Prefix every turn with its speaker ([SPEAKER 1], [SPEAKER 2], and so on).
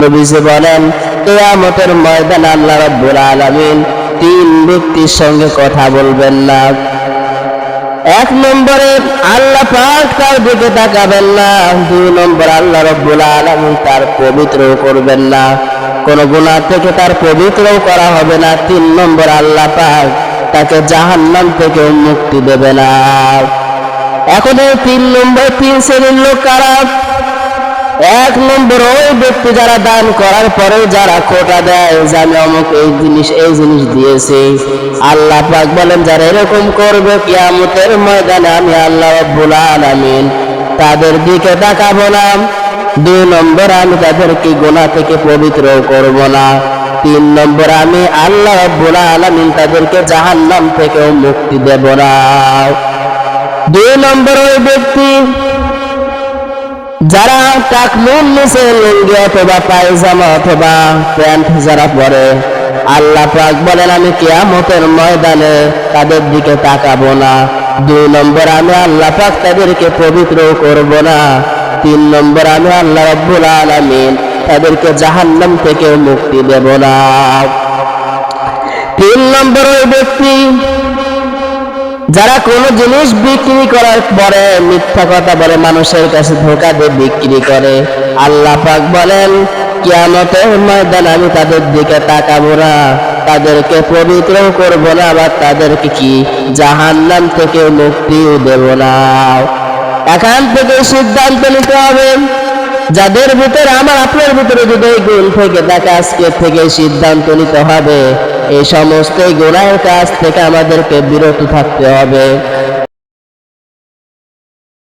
[SPEAKER 1] নবীজি বলেন কিয়ামতের ময়দানে আল্লাহ রাব্বুল আলামিন তিন ব্যক্তির সঙ্গে কথা বলবেন না। এক নম্বরে আল্লাহ পাক তার দিকে তাকাবেন না। দুই নম্বর আল্লাহ রাব্বুল আলামিন তার পবিত্র করবেন না, কোন গুনাহ থেকে তার পবিত্রও করা হবে না। তিন নম্বর আল্লাহ পাক তাকে জাহান্নাম থেকে মুক্তি দেবে না। এখন এই তিন শ্রেণীর লোক কারা? এক নম্বর ওই ব্যক্তি যারা দান করার পরেও যারা খোটা দেয় যে আমি অমুক এই জিনিস দিয়েছি। আল্লাহ পাক বলেন যারা এরকম করবে কিয়ামতের ময়দানে আমি আল্লাহ রাব্বুল আলামিন তাদের দিকে তাকাবো না। দুই নম্বর আমি তাদেরকে গুনাহ থেকে পবিত্র করব না। তিন নম্বর আমি আল্লাহ রাব্বুল আলামিন তাদেরকে জাহান্নাম থেকেও মুক্তি দেব না। দুই নম্বর ওই ব্যক্তি যারা টাকনুর নিচে লুঙ্গি অথবা পায়জামা অথবা প্যান্ট যারা পরে, আল্লাহ পাক বলেন আমি কিয়ামতের ময়দানে তাদের দিকে তাকাবো না। দুই নম্বর আমি আল্লাহ পাক তাদেরকে পবিত্র করব না। তিন নম্বর আমি আল্লাহ রাব্বুল আলামিন তাদেরকে জাহান্নাম থেকে মুক্তি দেব না। তিন নম্বর ওই ব্যক্তি যারা কোনো জিনিস বিক্রি করার পরে মিথ্যা কথা বলে, মানুষের কাছে ধোঁকা দিয়ে বিক্রি করে, আল্লাহ পাক বলেন কিয়ামতের ময়দানে আমি তাদের দিকে তাকাবো না, তাদেরকে পবিত্র করব না, আবার তাদেরকে কি জাহান্নাম থেকে মুক্তিও দেব না। এখান থেকে সিদ্ধান্ত নিতে হবে, যাদের ভিতরে আমার আপনার ভিতরে যদি এই গুণ থেকে থাকে আজকে থেকে সিদ্ধান্ত নিতে হবে এই সমস্ত গুনাহের কাজ থেকে আমাদেরকে বিরত থাকতে হবে।